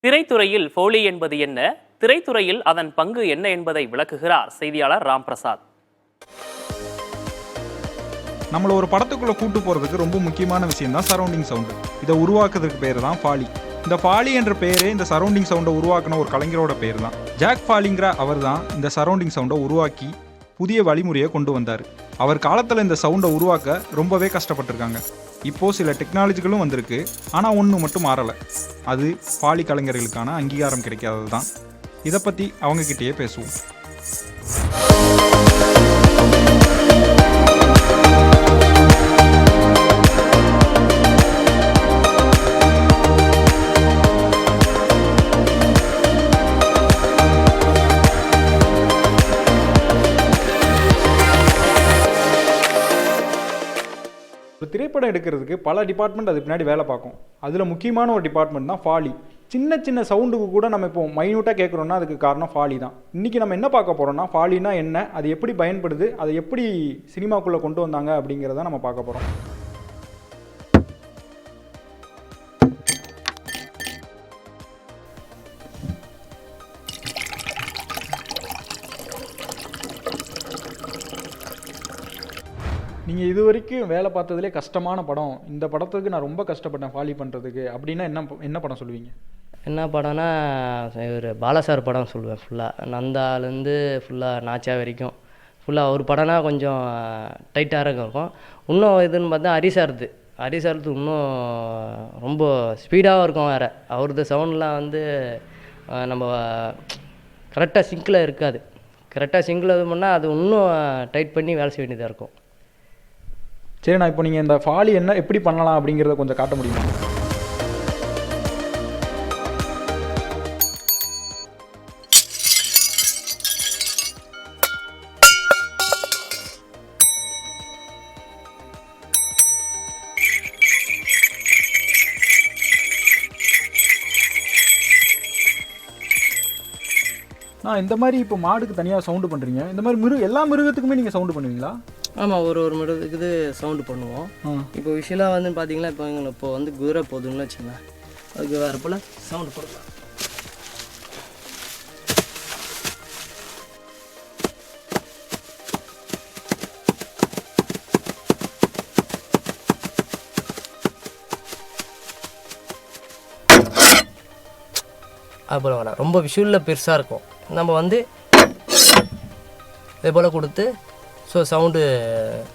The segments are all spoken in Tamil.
திரைத்துறையில் ஃபோலி என்பது என்ன, திரைத்துறையில் அதன் பங்கு என்ன என்பதை விளக்குகிறார் செய்தியாளர் ராம்பிரசாத். நம்மள ஒரு படத்துக்குள்ள கூட்டு போறதுக்கு ரொம்ப முக்கியமான விஷயம் தான் சரௌண்டிங் சவுண்டு. இதை உருவாக்குறதுக்கு பேர் தான் ஃபாலி. இந்த ஃபாலி என்ற பேரே இந்த சரௌண்டிங் சவுண்டை உருவாக்கின ஒரு கலைஞரோட பேர் தான். ஜாக் ஃபாலிங்கிற அவர் தான் இந்த சரௌண்டிங் சவுண்டை உருவாக்கி புதிய வழிமுறையை கொண்டு வந்தார். அவர் காலத்தில் இந்த சவுண்டை உருவாக்க ரொம்பவே கஷ்டப்பட்டிருக்காங்க. இப்போது சில டெக்னாலஜிகளும் வந்திருக்கு, ஆனால் ஒன்று மட்டும் மாறலை. அது ஃபாலி கலைஞர்களுக்கான அங்கீகாரம் கிடைக்காதது தான். இதை பற்றி அவங்கக்கிட்டேயே பேசுவோம். ஒரு திரைப்படம் எடுக்கிறதுக்கு பல டிபார்ட்மெண்ட் அது பின்னாடி வேலை பார்க்கும். அதில் முக்கியமான ஒரு டிபார்ட்மெண்ட் தான் ஃபாலி. சின்ன சின்ன சவுண்டுக்கு கூட நம்ம இப்போ மைன்யூட்டாக கேட்குறோன்னா அதுக்கு காரணம் ஃபாலி தான். இன்றைக்கி நம்ம என்ன பார்க்க போகிறோம்னா, ஃபாலினா என்ன, அது எப்படி பயன்படுது, அதை எப்படி சினிமாக்குள்ளே கொண்டு வந்தாங்க அப்படிங்கிறத நம்ம பார்க்க போகிறோம். நீங்கள் இது வரைக்கும் வேலை பார்த்ததுலேயே கஷ்டமான படம், இந்த படத்துக்கு நான் ரொம்ப கஷ்டப்பட்டேன் ஃபாலி பண்ணுறதுக்கு அப்படின்னா என்ன படம் சொல்லுவீங்க? என்ன படம்னா ஒரு பாலாசார் படம் சொல்லுவேன். ஃபுல்லாக நந்தாலேருந்து ஃபுல்லாக நாச்சா வரைக்கும் ஃபுல்லாக ஒரு படம்னா கொஞ்சம் டைட்டாக இருக்கும். இன்னும் இதுன்னு பார்த்தா ஹரிசார்து இன்னும் ரொம்ப ஸ்பீடாகவும் இருக்கும். வேறு அவரது சவுண்ட்லாம் வந்து நம்ம கரெக்டாக சிங்கில் இருக்காது. கரெக்டாக சிங்கில் இது பண்ணால் அது இன்னும் டைட் பண்ணி வேலை செய்ய வேண்டியதாக இருக்கும். சரி, நான் இப்போ நீங்கள் இந்த ஃபாலி என்ன எப்படி பண்ணலாம் அப்படிங்கிறத கொஞ்சம் காட்ட முடியுமா? இந்த மாதிரி இப்போ மாடுக்கு தனியாக சவுண்டு பண்ணுறீங்க, இந்த மாதிரி எல்லா மிருகத்துக்குமே நீங்கள் சவுண்டு பண்ணுவீங்களா? ஆமாம், ஒரு மிருகத்துக்கு சவுண்டு பண்ணுவோம். இப்போ விஷயலாக வந்து பார்த்தீங்கன்னா இப்போ வந்து குதிரை போதுன்னு வச்சுங்களேன், அதுக்கு வேறு போல் சவுண்டு போடலாம். அப்புறம் வேணாம், ரொம்ப விஷுவலில் பெருசாக இருக்கும். நம்ம வந்து இதே போல் கொடுத்து ஸோ சவுண்டு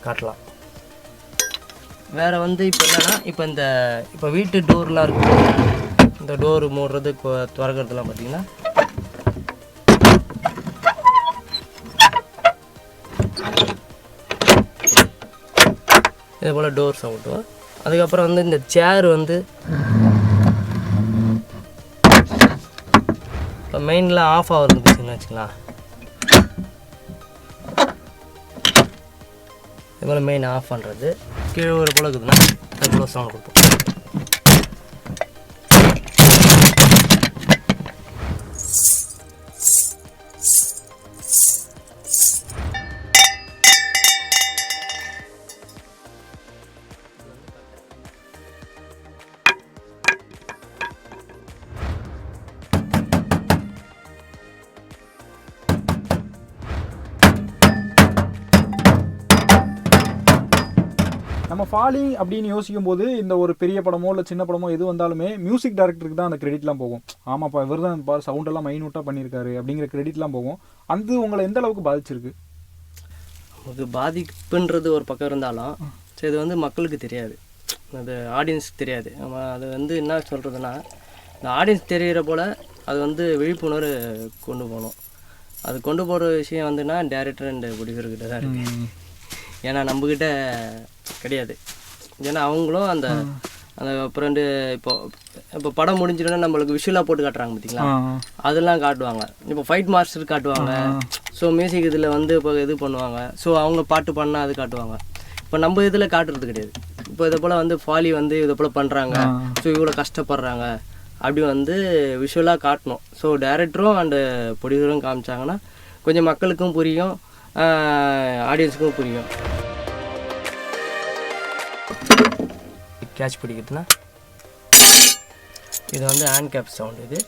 காட்டலாம். வேறு வந்து இப்போ என்னென்னா, இப்போ வீட்டு டோர்லாம் இருக்குது, இந்த டோரு மூடுறது திறக்கிறதுலாம் பார்த்திங்கன்னா இதே போல் டோர் சவுண்டு. அதுக்கப்புறம் வந்து இந்த சேர் வந்து இப்போ மெயினில் ஆஃப் ஆகுறதுன்னு வச்சுக்கலாம். இது போல் மெயின் ஆஃப் பண்ணுறது கீழே ஒரு போல் இருக்குதுன்னா அது போல் சவுண்ட் கொடுப்போம். நம்ம ஃபாலி அப்படின்னு யோசிக்கும் போது இந்த ஒரு பெரிய படமோ இல்லை சின்ன படமோ எது வந்தாலுமே மியூசிக் டைரக்டருக்கு தான் அந்த கிரெடிட்லாம் போகும். ஆமாப்பா, இவர் தான் சவுண்டெல்லாம் மைன்யூட்டாக பண்ணியிருக்காரு அப்படிங்கிற கிரெடிட்லாம் போகும். அது உங்களை எந்த அளவுக்கு பாதிச்சிருக்கு? அது பாதிப்புன்றது ஒரு பக்கம் இருந்தாலும் சரி, இது வந்து மக்களுக்கு தெரியாது, அது ஆடியன்ஸுக்கு தெரியாது. நம்ம அது வந்து என்ன சொல்கிறதுனா, இந்த ஆடியன்ஸ் தெரிகிற போல் அது வந்து விழிப்புணர்வு கொண்டு போகணும். அது கொண்டு போகிற விஷயம் வந்துன்னா டேரக்டர் அண்ட் ப்ரொடியூசர்கிட்ட தான் இருக்குது. ஏன்னா நம்மக்கிட்ட கிடையாது. ஏன்னா அவங்களும் அந்த அப்புறம் இப்போ படம் முடிஞ்சிடும்னா நம்மளுக்கு விஷுவலாக போட்டு காட்டுறாங்க பார்த்தீங்களா, அதெல்லாம் காட்டுவாங்க. இப்போ ஃபைட் மாஸ்டர் காட்டுவாங்க. ஸோ மியூசிக் இதில் வந்து இப்போ இது பண்ணுவாங்க. ஸோ அவங்க பாட்டு பண்ணால் அது காட்டுவாங்க. இப்போ நம்ம இதில் காட்டுறது கிடையாது. இப்போ இதை போல் வந்து ஃபாலி வந்து இதை போல் பண்ணுறாங்க, ஸோ இவ்வளோ கஷ்டப்படுறாங்க அப்படி வந்து விஷுவலாக காட்டணும். ஸோ டைரக்டரும் அண்டு ப்ரொடியூசரும் காமிச்சாங்கன்னா கொஞ்சம் மக்களுக்கும் புரியும், ஆடியன்ஸுக்கும் புரியும். கேட்ச் பிடிக்கிறதுனா இது வந்து ஹேண்ட் கேப் சவுண்ட். இது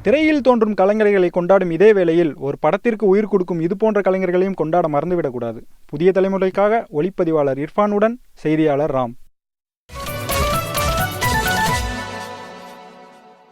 திரையில் தோன்றும் கலைஞர்களை கொண்டாடும் இதே வேளையில் ஒரு படத்திற்கு உயிர் கொடுக்கும் இது போன்ற கலைஞர்களையும் கொண்டாட மறந்துவிடக்கூடாது. புதிய தலைமுறைக்காக ஒளிப்பதிவாளர் இர்ஃபானுடன் செய்தியாளர் ராம்.